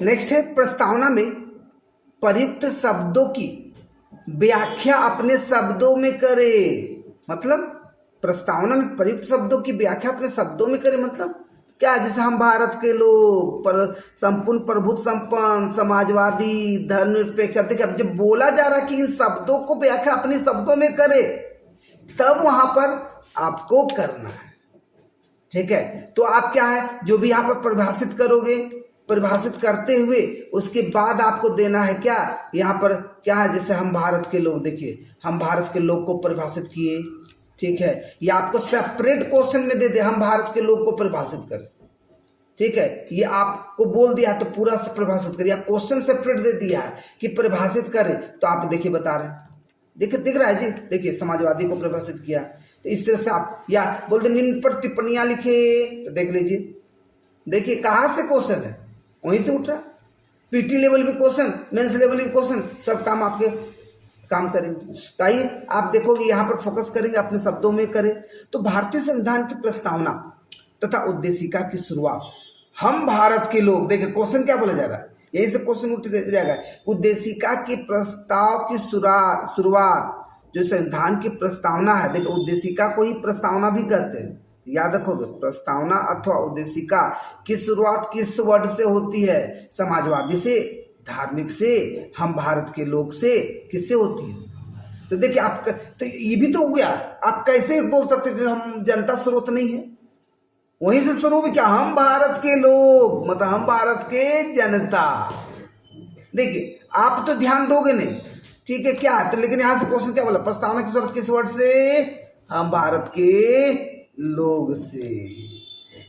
Next है प्रस्तावना में प्रयुक्त शब्दों की व्याख्या अपने शब्दों में करे। मतलब प्रस्तावना में प्रयुक्त शब्दों की व्याख्या अपने शब्दों में करे, मतलब क्या? जैसे हम भारत के लोग, पर संपूर्ण, प्रभुत्व संपन्न, समाजवादी, धर्मनिरपेक्ष। अब देखिए, अब जब बोला जा रहा है कि इन शब्दों को व्याख्या अपने शब्दों में करे, तब वहां पर आपको करना है। ठीक है, तो आप क्या है, जो भी यहाँ पर परिभाषित करोगे, परिभाषित करते हुए उसके बाद आपको देना है क्या, यहाँ पर क्या है, जैसे हम भारत के लोग, देखिए हम भारत के लोग को परिभाषित किए। ठीक है, ये आपको सेपरेट क्वेश्चन में दे दे, हम भारत के लोग को परिभाषित करें। ठीक है, ये आपको बोल दिया तो पूरा से परिभाषित करिए, क्वेश्चन सेपरेट दे दिया है कि परिभाषित करें, तो आप देखिए बता रहे हैं, देखिए दिख रहा है जी, देखिए समाजवादी को परिभाषित किया। तो इस तरह से आप या बोल दे निम्न पर टिप्पणियां लिखे, तो देख लीजिए, देखिए कहाँ से क्वेश्चन है, वहीं से उठ रहा। पीटी लेवल भी क्वेश्चन, मेंस लेवल भी क्वेश्चन, सब काम आपके काम करेंगे। तो आइए आप देखोगे यहाँ पर फोकस करेंगे, अपने शब्दों में करें। तो भारतीय संविधान की प्रस्तावना तथा उद्देशिका की शुरुआत, हम भारत के लोग, देखिए क्वेश्चन क्या बोला जा रहा है, यही से क्वेश्चन उठ जाएगा। उद्देशिका की प्रस्ताव की शुरुआत, जो संविधान की प्रस्तावना है, देखो उद्देशिका को ही प्रस्तावना भी कहते हैं, याद रखोगे। प्रस्तावना अथवा उद्देशिका की शुरुआत किस वर्ड से होती है? समाजवादी से, धार्मिक से, हम भारत के लोग से, किससे होती है? तो देखिए आप, तो ये भी तो हो गया। आप कैसे बोल सकते कि हम जनता स्रोत नहीं है? वहीं से शुरू भी क्या, हम भारत के लोग, मतलब हम भारत के जनता। देखिए आप तो ध्यान दोगे नहीं, ठीक है क्या, तो लेकिन यहां से क्वेश्चन क्या बोला, प्रस्तावना की शुरुआत किस वर्ड से? हम भारत के लोग से।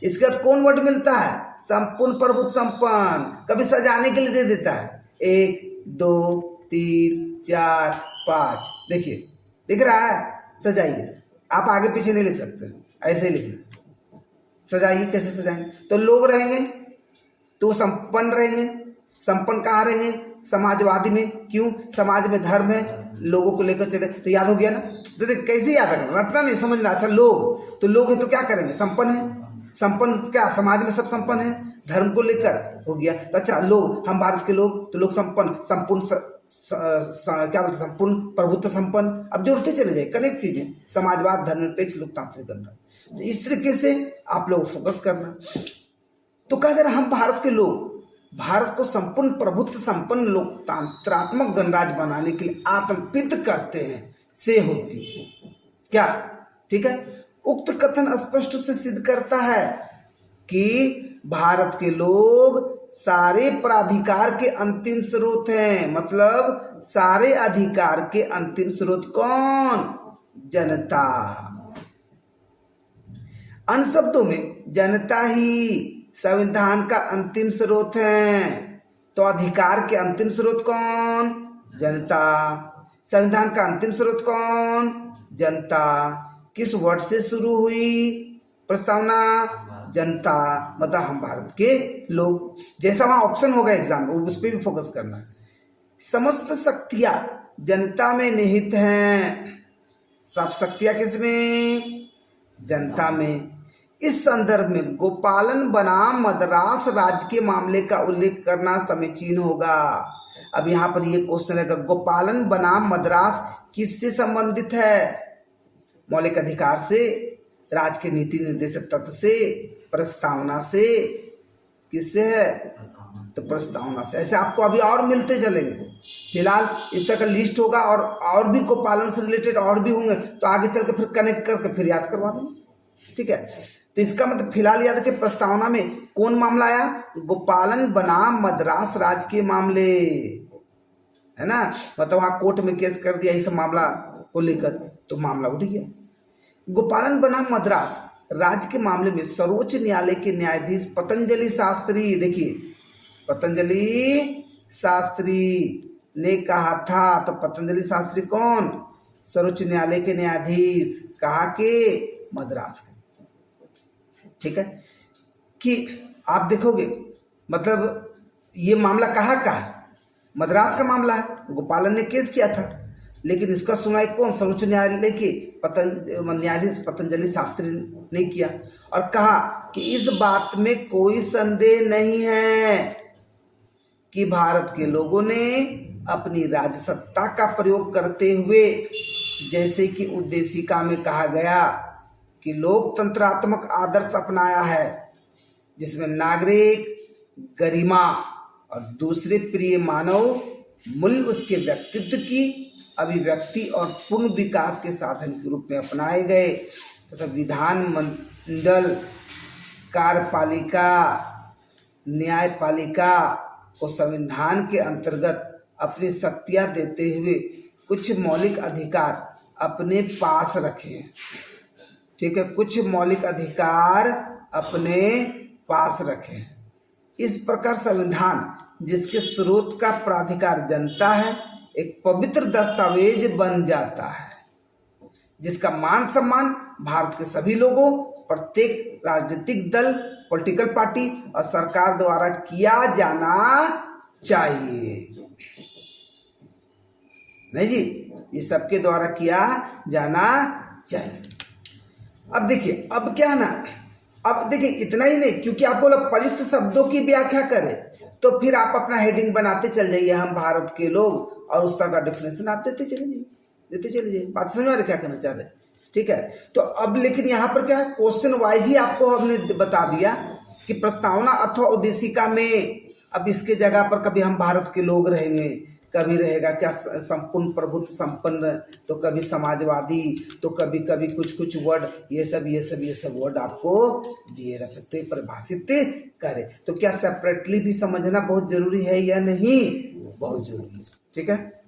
इसके बाद कौन वर्ड मिलता है? संपूर्ण, प्रभुत्व संपन्न। कभी सजाने के लिए दे देता है, 1 2 3 4 5, देखिए दिख रहा है, सजाइए। आप आगे पीछे नहीं लिख सकते, ऐसे ही लिखना। सजाइए, कैसे सजाएंगे? तो लोग रहेंगे तो संपन्न रहेंगे। संपन्न कहाँ रहेंगे? समाजवादी में। क्यों? समाज में धर्म है, लोगों को लेकर चले, तो याद हो गया ना। तो देख कैसे याद रखना, रटना नहीं, समझना। अच्छा लोग, तो लोग है तो क्या करेंगे? संपन्न है। संपन्न क्या, समाज में सब संपन्न है, धर्म को लेकर हो गया। तो अच्छा लोग, हम भारत के लोग, तो लोग संपन्न, संपूर्ण क्या बोलते, संपूर्ण, प्रभुत्व संपन्न। अब जोड़ते चले जाए, कनेक्ट कीजिए, समाजवाद, धर्मनिरपेक्ष, लोकतांत्रिक गणराज्य। तो इस तरीके से आप लोग फोकस करना। तो कहा जा रहा हम भारत के लोग भारत को संपूर्ण, प्रभुत्व संपन्न, लोकतांत्रात्मक गणराज्य बनाने के लिए आत्मपित करते हैं से होती है क्या? ठीक है, उक्त कथन स्पष्ट रूप से सिद्ध करता है कि भारत के लोग सारे प्राधिकार के अंतिम स्रोत हैं। मतलब सारे अधिकार के अंतिम स्रोत कौन? जनता। अन्य शब्दों में जनता ही संविधान का अंतिम स्रोत है। तो अधिकार के अंतिम स्रोत कौन? जनता। संविधान का अंतिम स्रोत कौन? जनता। किस वर्ड से शुरू हुई प्रस्तावना? जनता, मतलब हम भारत के लोग। जैसा वहां ऑप्शन होगा एग्जाम में, उस पर भी फोकस करना है। समस्त शक्तियां जनता में निहित हैं। सब शक्तियां किसमें? जनता में। इस संदर्भ में गोपालन बनाम मद्रास राज्य के मामले का उल्लेख करना समीचीन होगा। अब यहाँ पर ये क्वेश्चन है, गोपालन बनाम मद्रास किससे संबंधित है? मौलिक अधिकार से, राज्य के नीति निर्देशक तत्व से, प्रस्तावना से, किससे है? तो प्रस्तावना से। ऐसे आपको अभी और मिलते चलेंगे। फिलहाल इस तरह का लिस्ट होगा, और भी गोपालन से रिलेटेड और भी होंगे, तो आगे चल के फिर कनेक्ट करके फिर याद करवा देंगे। ठीक है, तो इसका मतलब फिलहाल याद रखिए, प्रस्तावना में कौन मामला आया? गोपालन बनाम मद्रास राज्य के मामले, है ना। मतलब वहां कोर्ट में केस कर दिया इस मामला को लेकर, तो मामला उठ गया। गोपालन बनाम मद्रास राज्य के मामले में सर्वोच्च न्यायालय के न्यायाधीश पतंजलि शास्त्री, देखिए पतंजलि शास्त्री ने कहा था। तो पतंजलि शास्त्री कौन? सर्वोच्च न्यायालय के न्यायाधीश। कहा के? मद्रास के। ठीक है, कि आप देखोगे मतलब ये मामला कहाँ का है? मद्रास का मामला है। गोपालन ने केस किया था, लेकिन इसका सुनवाई कौन? सर्वोच्च न्यायालय के न्यायाधीश पतंजलि शास्त्री ने किया, और कहा कि इस बात में कोई संदेह नहीं है कि भारत के लोगों ने अपनी राजसत्ता का प्रयोग करते हुए, जैसे कि उद्देशिका में कहा गया कि लोकतंत्रात्मक आदर्श अपनाया है, जिसमें नागरिक गरिमा और दूसरे प्रिय मानव मूल्य उसके व्यक्तित्व की अभिव्यक्ति और पूर्ण विकास के साधन के रूप में अपनाए गए तथा विधानमंडल, कार्यपालिका, न्यायपालिका को संविधान के अंतर्गत अपनी शक्तियां देते हुए कुछ मौलिक अधिकार अपने पास रखे। ठीक है, कुछ मौलिक अधिकार अपने पास रखे। इस प्रकार संविधान, जिसके स्रोत का प्राधिकार जनता है, एक पवित्र दस्तावेज बन जाता है, जिसका मान सम्मान भारत के सभी लोगों, प्रत्येक राजनीतिक दल, पॉलिटिकल पार्टी और सरकार द्वारा किया जाना चाहिए। नहीं जी, ये सबके द्वारा किया जाना चाहिए। अब देखिए, अब क्या ना, अब देखिए इतना ही नहीं, क्योंकि आप बोला प्रयुक्त शब्दों की व्याख्या करें, तो फिर आप अपना हेडिंग बनाते चल जाइए, हम भारत के लोग, और उसका का डेफिनेशन आप देते चले जाइए। बात समझ में क्या करना चाह रहे हैं? ठीक है, तो अब लेकिन यहाँ पर क्या है, क्वेश्चन वाइज ही आपको हमने बता दिया कि प्रस्तावना अथवा उद्देशिका में अब इसके जगह पर कभी हम भारत के लोग रहेंगे, कभी रहेगा क्या संपूर्ण प्रभुत्व संपन्न, तो कभी समाजवादी, तो कभी कभी कुछ वर्ड, ये सब वर्ड आपको दिए रह सकते, परिभाषित करें। तो क्या सेपरेटली भी समझना बहुत जरूरी है या नहीं? बहुत जरूरी है। ठीक है।